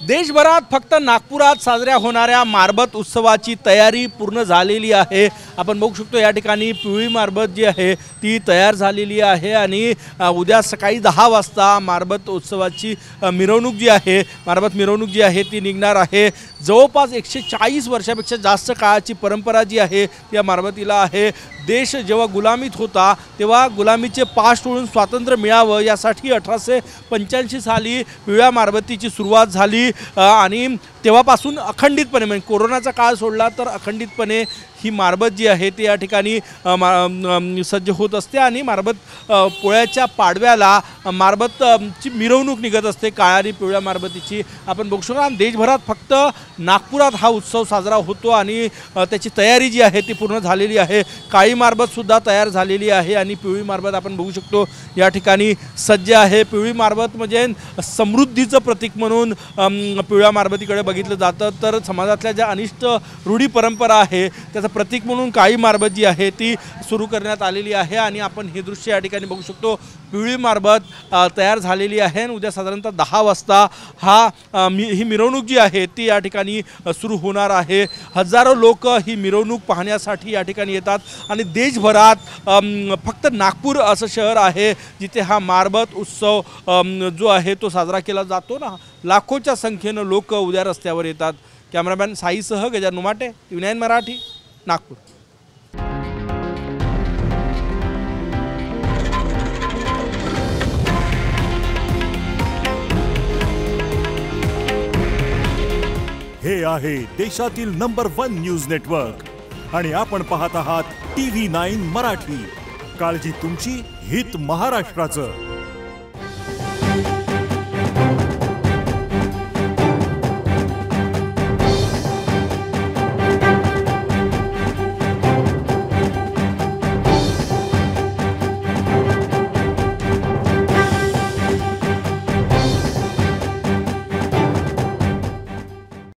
देशभरात फक्त नागपुरात साजऱ्या होणाऱ्या मारबत उत्सवाची तयारी पूर्ण झालेली आहे। आपण बघू शकतो या ठिकाणी पिवळी मारबत जी आहे ती तयार झालेली आहे आणि उद्या सकाळी 10 वाजता मारबत उत्सवाची मिरवणूक जी आहे मारबत मिरवणूक जी आहे ती निघणार आहे। जवळपास 140 वर्षापेक्षा जास्त काळाची परंपरा जी आहे त्या मारबतीला आहे। देश जेव्हा गुलामीत होता तेव्हा गुलामीचे पाश तोडून स्वातंत्र्य मिळावं यासाठी 1885 साली पिवळ्या मारबतीची सुरुवात झाली आणि तेव्हापासून अखंडितपणे म्हणजे कोरोनाचा काळ सोडला तर अखंडितपणे ही मारबत जी आहे ती या ठिकाणी सज्ज होत असते आणि मारबत पोळ्याच्या पाडव्याला मारबतची मिरवणूक निघत असते काळ्या आणि पिवळ्या मारबतीची। आपण बघू शकतो देशभरात फक्त नागपुरात हा उत्सव साजरा होतो आणि त्याची तयारी जी आहे ती पूर्ण झालेली आहे। काळी मारबतसुद्धा तयार झालेली आहे आणि पिवळी मारबत आपण बघू शकतो या ठिकाणी सज्ज आहे। पिवळी मारबत म्हणजे समृद्धीचं प्रतीक म्हणून पिवळ्या मारबतीकडे बघितलं जातं, तर समाजातल्या ज्या अनिष्ट रूढी परंपरा आहे त्याचं प्रतीक म्हणून काळी मारबत जी आहे ती सुरू करण्यात आलेली आहे आणि आपण हे दृश्य या ठिकाणी बघू शकतो। पिवळी मारबत तयार झालेली आहे आणि उद्या साधारणतः 10 वाजता ही मिरवणूक जी आहे ती या ठिकाणी सुरू होणार आहे। हजारो लोक ही मिरवणूक पाहण्यासाठी या ठिकाणी येतात आणि देशभरात फक्त नागपूर असं शहर आहे जिथे हा मारबत उत्सव जो आहे तो साजरा केला जातो ना। लाखोच्या संख्येनं लोक उद्या रस्त्यावर येतात। कॅमेरामॅन साईसह गजानन नुमाटे, TV9 मराठी, नागपूर। हे आहे देशातील नंबर 1 न्यूज नेटवर्क आणि आपण पाहत आहात TV9 मराठी। काळजी तुमची, हित महाराष्ट्राचं।